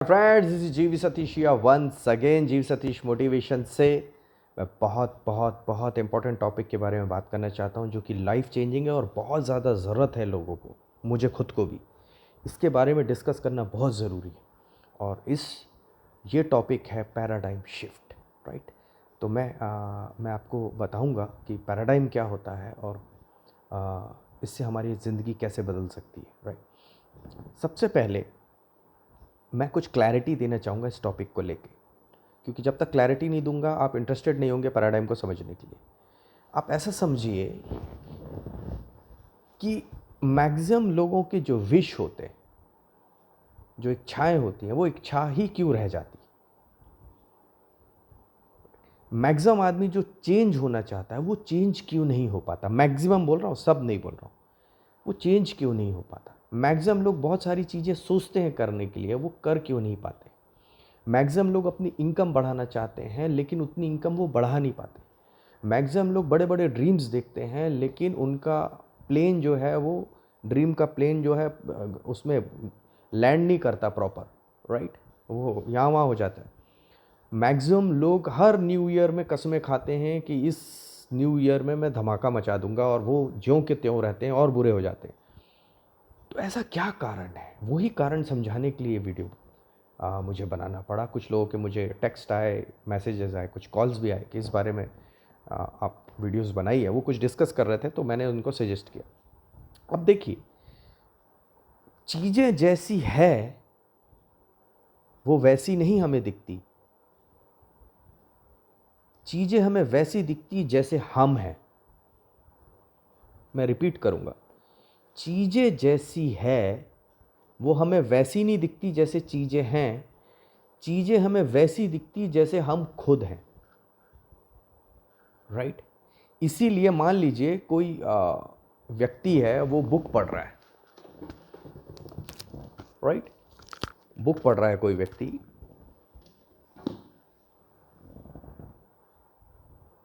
Friends, this is जीवी सतीश या once again जीव सतीश मोटिवेशन से मैं बहुत बहुत बहुत इंपॉर्टेंट टॉपिक के बारे में बात करना चाहता हूं जो कि लाइफ चेंजिंग है और बहुत ज़्यादा ज़रूरत है लोगों को, मुझे खुद को भी इसके बारे में डिस्कस करना बहुत ज़रूरी है। और ये टॉपिक है पैराडाइम शिफ्ट, राइट। तो मैं आपको बताऊंगा कि पैराडाइम क्या होता है और इससे हमारी ज़िंदगी कैसे बदल सकती है, राइट। सबसे पहले मैं कुछ क्लैरिटी देना चाहूँगा इस टॉपिक को लेके, क्योंकि जब तक क्लैरिटी नहीं दूंगा आप इंटरेस्टेड नहीं होंगे पैराडाइम को समझने के लिए। आप ऐसा समझिए कि मैक्सिमम लोगों के जो विश होते हैं, जो इच्छाएं होती हैं, वो इच्छा ही क्यों रह जाती है। मैक्सिमम आदमी जो चेंज होना चाहता है वो चेंज क्यों नहीं हो पाता। मैक्सिमम बोल रहा हूँ, सब नहीं बोल रहा हूँ। वो चेंज क्यों नहीं हो पाता। मैक्सिमम लोग बहुत सारी चीज़ें सोचते हैं करने के लिए, वो कर क्यों नहीं पाते। मैक्सिमम लोग अपनी इनकम बढ़ाना चाहते हैं लेकिन उतनी इनकम वो बढ़ा नहीं पाते। मैक्सिमम लोग बड़े बड़े ड्रीम्स देखते हैं लेकिन उनका प्लेन जो है वो ड्रीम का प्लेन जो है उसमें लैंड नहीं करता प्रॉपर, राइट। वो यहाँ वहाँ हो जाता है। मैक्सिमम लोग हर न्यू ईयर में कस्में खाते हैं कि इस न्यू ईयर में मैं धमाका मचा दूंगा, और वो ज्यों के त्यों रहते हैं और बुरे हो जाते हैं। तो ऐसा क्या कारण है, वही कारण समझाने के लिए वीडियो मुझे बनाना पड़ा। कुछ लोगों के मुझे टेक्स्ट आए, मैसेजेस आए, कुछ कॉल्स भी आए कि इस बारे में आप वीडियोस बनाइए। वो कुछ डिस्कस कर रहे थे तो मैंने उनको सजेस्ट किया। अब देखिए, चीज़ें जैसी है वो वैसी नहीं हमें दिखती। चीज़ें हमें वैसी दिखती जैसे हम हैं। मैं रिपीट करूँगा, चीज़ें जैसी है वो हमें वैसी नहीं दिखती जैसे चीज़ें हैं। चीज़ें हमें वैसी दिखती जैसे हम खुद हैं, राइट। इसीलिए मान लीजिए कोई व्यक्ति है, वो बुक पढ़ रहा है, राइट। बुक पढ़ रहा है कोई व्यक्ति,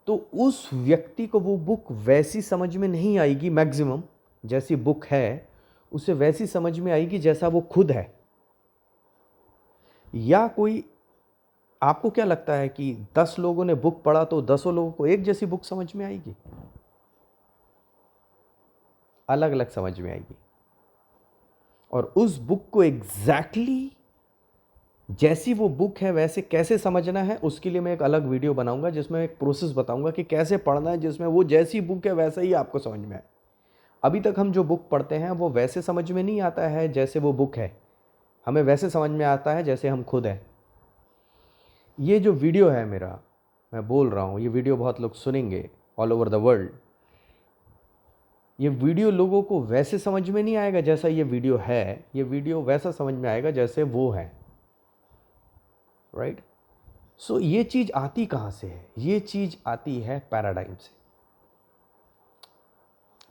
तो उस व्यक्ति को वो बुक वैसी समझ में नहीं आएगी। मैक्सिमम जैसी बुक है उसे वैसी समझ में आएगी जैसा वो खुद है। या कोई, आपको क्या लगता है कि 10 लोगों ने बुक पढ़ा तो 10 लोगों को एक जैसी बुक समझ में आएगी? अलग अलग समझ में आएगी। और उस बुक को एग्जैक्टली जैसी वो बुक है वैसे कैसे समझना है, उसके लिए मैं एक अलग वीडियो बनाऊंगा जिसमें एक प्रोसेस बताऊंगा कि कैसे पढ़ना है जिसमें वो जैसी बुक है वैसा ही आपको समझ में आए। अभी तक हम जो बुक पढ़ते हैं वो वैसे समझ में नहीं आता है जैसे वो बुक है, हमें वैसे समझ में आता है जैसे हम खुद हैं। ये जो वीडियो है मेरा, मैं बोल रहा हूँ, ये वीडियो बहुत लोग सुनेंगे ऑल ओवर द वर्ल्ड। ये वीडियो लोगों को वैसे समझ में नहीं आएगा जैसा ये वीडियो है, ये वीडियो वैसा समझ में आएगा जैसे वो है, राइट। सो ये चीज़ आती कहाँ से है? ये चीज़ आती है पैराडाइम से।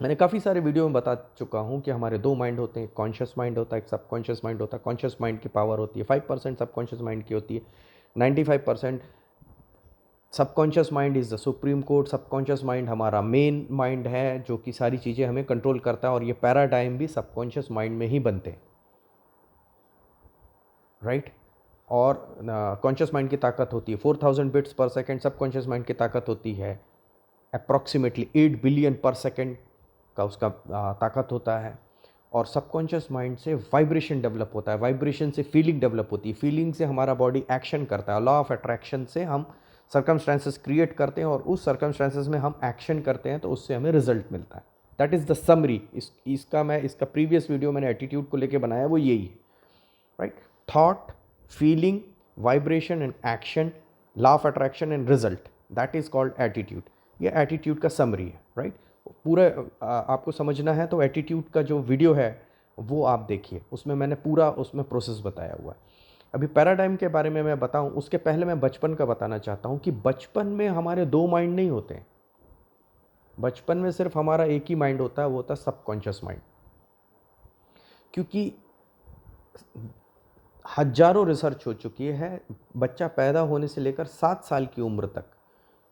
मैंने काफ़ी सारे वीडियो में बता चुका हूँ कि हमारे दो माइंड होते हैं, कॉन्शियस माइंड होता है, एक सबकॉन्शियस माइंड होता है। कॉन्शियस माइंड की पावर होती है 5%, सबकॉन्शियस माइंड की होती है 95%। Subconscious mind is the supreme court. Subconscious mind हमारा मेन माइंड है जो कि सारी चीज़ें हमें कंट्रोल करता है, और ये पैराडाइम भी सबकॉन्शियस माइंड में ही बनते हैं, राइट। और कॉन्शियस माइंड की ताकत होती है 4000 बिट्स पर सेकेंड। सबकॉन्शियस माइंड की ताकत होती है अप्रॉक्सीमेटली 8 बिलियन पर सेकेंड का उसका ताकत होता है। और सबकॉन्शियस माइंड से वाइब्रेशन डेवलप होता है, वाइब्रेशन से फीलिंग डेवलप होती है, फीलिंग से हमारा बॉडी एक्शन करता है। लॉ ऑफ अट्रैक्शन से हम सर्कमस्टेंसेस क्रिएट करते हैं और उस सर्कमस्टेंसेस में हम एक्शन करते हैं तो उससे हमें रिजल्ट मिलता है। That is the summary. इसका प्रीवियस वीडियो मैंने एटीट्यूड को लेके बनाया, वो यही है, right. Thought, feeling, vibration and action, law of attraction and result, that is called attitude. ये एटीट्यूड का समरी है, राइट। पूरा आपको समझना है तो एटीट्यूड का जो वीडियो है वो आप देखिए, उसमें मैंने पूरा उसमें प्रोसेस बताया हुआ है। अभी पैराडाइम के बारे में मैं बताऊं उसके पहले मैं बचपन का बताना चाहता हूं कि बचपन में हमारे दो माइंड नहीं होते हैं। बचपन में सिर्फ हमारा एक ही माइंड होता है, वो होता है सबकॉन्शियस माइंड। क्योंकि हजारों रिसर्च हो चुकी है, बच्चा पैदा होने से लेकर 7 साल की उम्र तक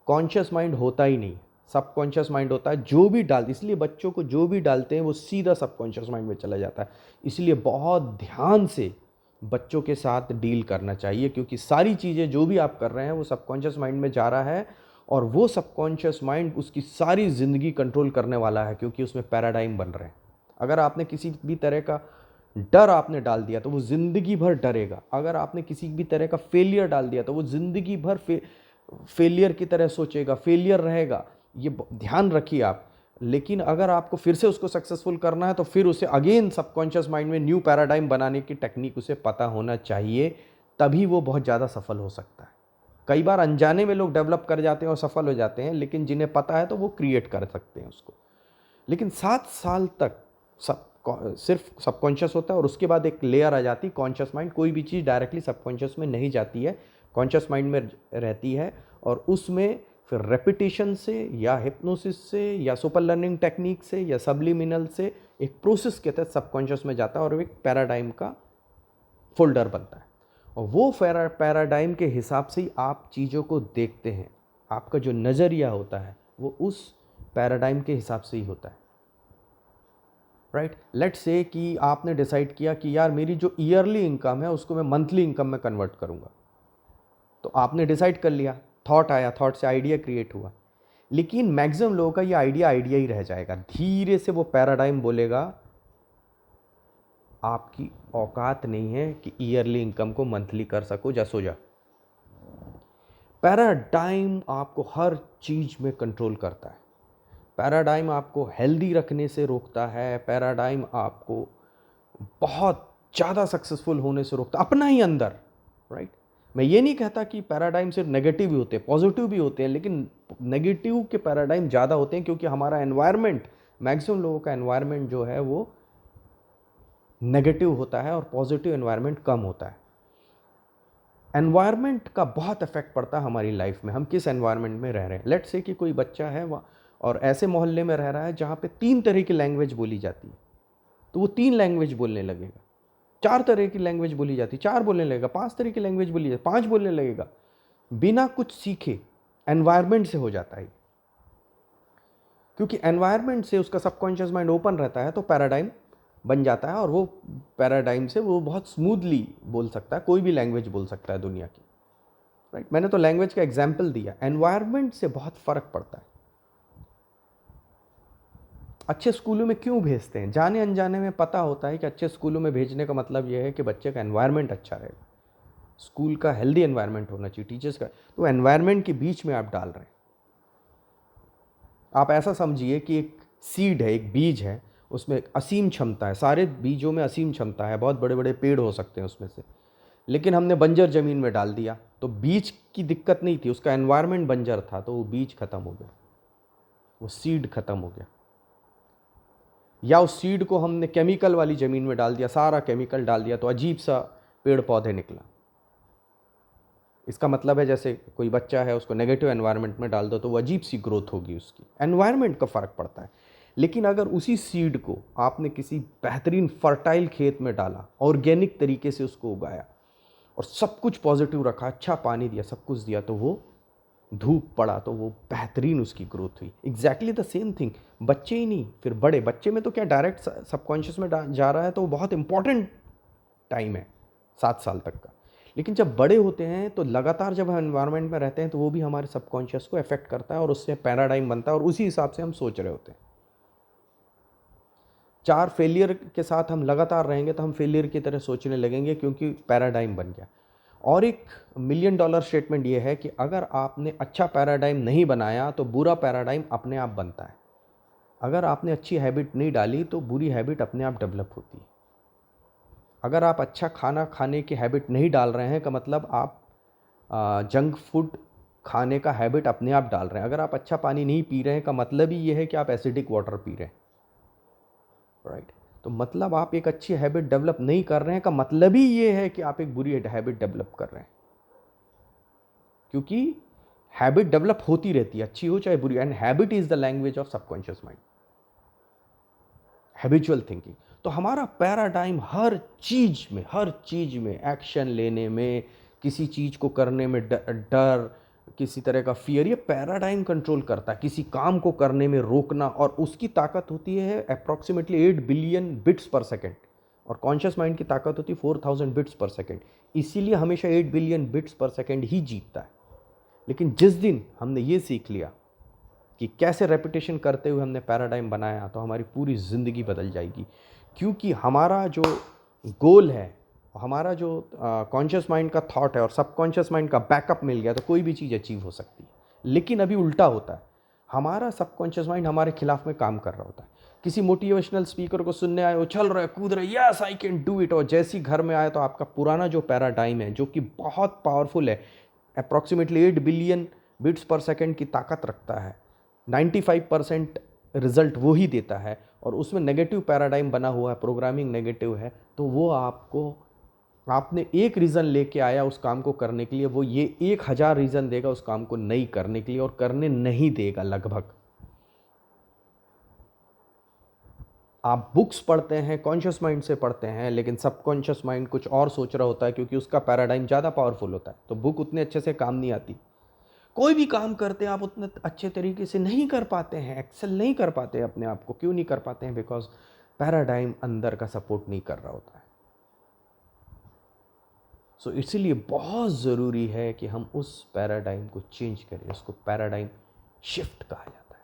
कॉन्शियस माइंड होता ही नहीं, सबकॉन्शियस माइंड होता है। जो भी डाल, इसलिए बच्चों को जो भी डालते हैं वो सीधा सबकॉन्शियस माइंड में चला जाता है। इसलिए बहुत ध्यान से बच्चों के साथ डील करना चाहिए, क्योंकि सारी चीज़ें जो भी आप कर रहे हैं वो सबकॉन्शियस माइंड में जा रहा है, और वो सबकॉन्शियस माइंड उसकी सारी ज़िंदगी कंट्रोल करने वाला है, क्योंकि उसमें पैराडाइम बन रहे हैं। अगर आपने किसी भी तरह का डर आपने डाल दिया तो वो ज़िंदगी भर डरेगा। अगर आपने किसी भी तरह का फेलियर डाल दिया तो वो ज़िंदगी भर फेलियर की तरह सोचेगा, फेलियर रहेगा। ये ध्यान रखिए आप। लेकिन अगर आपको फिर से उसको सक्सेसफुल करना है तो फिर उसे अगेन सबकॉन्शियस माइंड में न्यू पैराडाइम बनाने की टेक्निक उसे पता होना चाहिए, तभी वो बहुत ज़्यादा सफल हो सकता है। कई बार अनजाने में लोग डेवलप कर जाते हैं और सफल हो जाते हैं, लेकिन जिन्हें पता है तो वो क्रिएट कर सकते हैं उसको। लेकिन 7 साल तक सब सिर्फ सबकॉन्शियस होता है, और उसके बाद एक लेयर आ जाती है कॉन्शियस माइंड। कोई भी चीज़ डायरेक्टली सबकॉन्शियस में नहीं जाती है, कॉन्शियस माइंड में रहती है, और उसमें फिर रेपिटेशन से या हिप्नोसिस से या सुपर लर्निंग टेक्निक से या सबलिमिनल से एक प्रोसेस के तहत सबकॉन्शियस में जाता है और एक पैराडाइम का फोल्डर बनता है। और वो पैराडाइम के हिसाब से ही आप चीज़ों को देखते हैं। आपका जो नज़रिया होता है वो उस पैराडाइम के हिसाब से ही होता है। राइट, लेट्स से कि आपने डिसाइड किया कि यार मेरी जो ईयरली इनकम है उसको मैं मंथली इनकम में कन्वर्ट करूँगा। तो आपने डिसाइड कर लिया, थॉट आया, थॉट से आइडिया क्रिएट हुआ। लेकिन मैक्सिमम लोगों का ये आइडिया ही रह जाएगा। धीरे से वो पैराडाइम बोलेगा आपकी औकात नहीं है कि ईयरली इनकम को मंथली कर सको, जा सो जा। पैराडाइम आपको हर चीज में कंट्रोल करता है। पैराडाइम आपको हेल्दी रखने से रोकता है। पैराडाइम आपको बहुत ज़्यादा सक्सेसफुल होने से रोकता है अपना ही अंदर। राइट, मैं ये नहीं कहता कि पैराडाइम सिर्फ नेगेटिव ही होते हैं, पॉजिटिव भी होते हैं, लेकिन नेगेटिव के पैराडाइम ज़्यादा होते हैं, क्योंकि हमारा एनवायरनमेंट, मैक्सिमम लोगों का एनवायरनमेंट जो है वो नेगेटिव होता है और पॉजिटिव एनवायरनमेंट कम होता है। एनवायरनमेंट का बहुत इफेक्ट पड़ता है हमारी लाइफ में, हम किस एनवायरनमेंट में रह रहे हैं। लेट्स से कि कोई बच्चा है और ऐसे मोहल्ले में रह रहा है जहाँ पे 3 तरह की लैंग्वेज बोली जाती है, तो वो 3 लैंग्वेज बोलने लगेगा। 4 तरह की लैंग्वेज बोली जाती है, 4 बोलने लगेगा। 5 तरह की लैंग्वेज बोली जाती है, 5 बोलने लगेगा। बिना कुछ सीखे एनवायरनमेंट से हो जाता है, क्योंकि एनवायरनमेंट से उसका सबकॉन्शियस माइंड ओपन रहता है तो पैराडाइम बन जाता है, और वो पैराडाइम से वो बहुत स्मूथली बोल सकता है, कोई भी लैंग्वेज बोल सकता है दुनिया की। राइट, मैंने तो लैंग्वेज का एग्जाम्पल दिया। एनवायरनमेंट से बहुत फर्क पड़ता है। अच्छे स्कूलों में क्यों भेजते हैं? जाने अनजाने में पता होता है कि अच्छे स्कूलों में भेजने का मतलब यह है कि बच्चे का एनवायरनमेंट अच्छा रहेगा, स्कूल का हेल्दी एनवायरनमेंट होना चाहिए, टीचर्स का। तो एनवायरनमेंट के बीच में आप डाल रहे हैं। आप ऐसा समझिए कि एक सीड है, एक बीज है, उसमें असीम क्षमता है, सारे बीजों में असीम क्षमता है, बहुत बड़े बड़े पेड़ हो सकते हैं उसमें से। लेकिन हमने बंजर ज़मीन में डाल दिया, तो बीज की दिक्कत नहीं थी, उसका एनवायरनमेंट बंजर था, तो वो बीज खत्म हो गया, वो सीड खत्म हो गया। या उस सीड को हमने केमिकल वाली ज़मीन में डाल दिया, सारा केमिकल डाल दिया, तो अजीब सा पेड़ पौधे निकला। इसका मतलब है जैसे कोई बच्चा है, उसको नेगेटिव एनवायरनमेंट में डाल दो तो वो अजीब सी ग्रोथ होगी उसकी। एनवायरनमेंट का फ़र्क पड़ता है। लेकिन अगर उसी सीड को आपने किसी बेहतरीन फर्टाइल खेत में डाला, ऑर्गेनिक तरीके से उसको उगाया और सब कुछ पॉजिटिव रखा, अच्छा पानी दिया, सब कुछ दिया, तो वो धूप पड़ा तो वो बेहतरीन उसकी ग्रोथ हुई। एग्जैक्टली द सेम थिंग, बच्चे ही नहीं, फिर बड़े। बच्चे में तो क्या डायरेक्ट सबकॉन्शियस में जा रहा है, तो वो बहुत इंपॉर्टेंट टाइम है 7 साल तक का। लेकिन जब बड़े होते हैं तो लगातार जब हम एनवायरनमेंट में रहते हैं तो वो भी हमारे सबकॉन्शियस को अफेक्ट करता है, और उससे पैराडाइम बनता है, और उसी हिसाब से हम सोच रहे होते हैं। 4 फेलियर के साथ हम लगातार रहेंगे तो हम फेलियर की तरह सोचने लगेंगे, क्योंकि पैराडाइम बन गया। और एक $1 मिलियन स्टेटमेंट ये है कि अगर आपने अच्छा पैराडाइम नहीं बनाया तो बुरा पैराडाइम अपने आप बनता है। अगर आपने अच्छी हैबिट नहीं डाली तो बुरी हैबिट अपने आप डेवलप होती है। अगर आप अच्छा खाना खाने की हैबिट नहीं डाल रहे हैं का मतलब आप जंक फूड खाने का हैबिट अपने आप डाल रहे हैं। अगर आप अच्छा पानी नहीं पी रहे हैं का मतलब ही ये है कि आप एसिडिक वाटर पी रहे हैं। राइट, तो मतलब आप एक अच्छी हैबिट डेवलप नहीं कर रहे हैं का मतलब ही ये है कि आप एक बुरी हैबिट डेवलप कर रहे हैं, क्योंकि हैबिट डेवलप होती रहती है, अच्छी हो चाहे बुरी। And habit is the language of subconscious mind, habitual thinking. तो हमारा पैराडाइम हर चीज में एक्शन लेने में, किसी चीज को करने में डर, किसी तरह का फियर, ये पैराडाइम कंट्रोल करता है। किसी काम को करने में रोकना, और उसकी ताकत होती है अप्रॉक्सीमेटली 8 बिलियन बिट्स पर सेकेंड, और कॉन्शियस माइंड की ताकत होती है 4000 बिट्स पर सेकेंड, इसीलिए हमेशा 8 बिलियन बिट्स पर सेकेंड ही जीतता है। लेकिन जिस दिन हमने ये सीख लिया कि कैसे रेपिटेशन करते हुए हमने पैराडाइम बनाया, तो हमारी पूरी ज़िंदगी बदल जाएगी। क्योंकि हमारा जो गोल है, हमारा जो कॉन्शियस माइंड का थॉट है और सबकॉन्शियस माइंड का बैकअप मिल गया तो कोई भी चीज़ अचीव हो सकती है। लेकिन अभी उल्टा होता है, हमारा सबकॉन्शियस माइंड हमारे खिलाफ में काम कर रहा होता है। किसी मोटिवेशनल स्पीकर को सुनने आए, वो चल रहा है, कूद रहा है, yes I can do it, और जैसे ही घर में आए तो आपका पुराना जो पैराडाइम है, जो कि बहुत पावरफुल है, अप्रॉक्सीमेटली 8 बिलियन बिट्स पर सेकेंड की ताकत रखता है, 95% रिजल्ट वो ही देता है, और उसमें नेगेटिव पैराडाइम बना हुआ है, प्रोग्रामिंग नेगेटिव है, तो वो आपको, आपने एक रीज़न लेके आया उस काम को करने के लिए, वो ये 1000 रीज़न देगा उस काम को नहीं करने के लिए, और करने नहीं देगा लगभग। आप बुक्स पढ़ते हैं, कॉन्शियस माइंड से पढ़ते हैं, लेकिन सबकॉन्शियस माइंड कुछ और सोच रहा होता है, क्योंकि उसका पैराडाइम ज़्यादा पावरफुल होता है, तो बुक उतने अच्छे से काम नहीं आती। कोई भी काम करते हैं आप उतने अच्छे तरीके से नहीं कर पाते हैं, एक्सेल नहीं कर पाते अपने आप को। क्यों नहीं कर पाते हैं? बिकॉज पैराडाइम अंदर का सपोर्ट नहीं कर रहा होता है। सो इसीलिए बहुत ज़रूरी है कि हम उस पैराडाइम को चेंज करें। उसको पैराडाइम शिफ्ट कहा जाता है,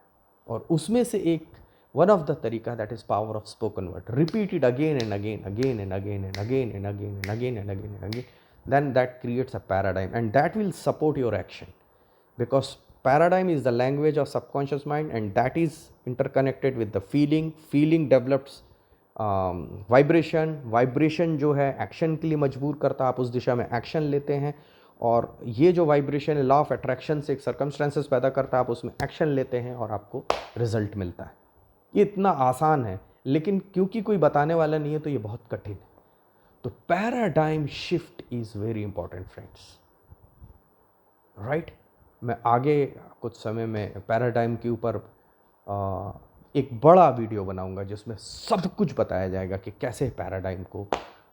और उसमें से एक वन ऑफ द तरीका that is power of spoken word. Repeat it again and again, again and again and again and again and again and again and again, then that creates a paradigm and that will support your action, because paradigm is the language of subconscious mind and that is interconnected with the feeling develops vibration जो है action के लिए मजबूर करता है, आप उस दिशा में एक्शन लेते हैं, और ये जो वाइब्रेशन है लॉ ऑफ अट्रैक्शन से एक सर्कमस्टेंसेस पैदा करता है, आप उसमें एक्शन लेते हैं और आपको रिजल्ट मिलता है। ये इतना आसान है, लेकिन क्योंकि कोई बताने वाला नहीं है तो ये बहुत कठिन है। तो paradigm shift is very important friends, right. मैं आगे कुछ समय में पैराडाइम के ऊपर एक बड़ा वीडियो बनाऊंगा जिसमें सब कुछ बताया जाएगा कि कैसे पैराडाइम को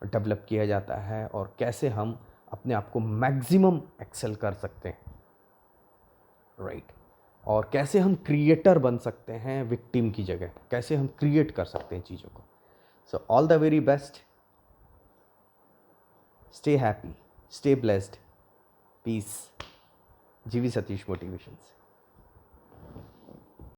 डेवलप किया जाता है और कैसे हम अपने आप को मैक्सिमम एक्सेल कर सकते हैं, राइट। और कैसे हम क्रिएटर बन सकते हैं विक्टिम की जगह, कैसे हम क्रिएट कर सकते हैं चीज़ों को। So all the very best, stay happy, stay blessed, peace. GV Satish motivation से।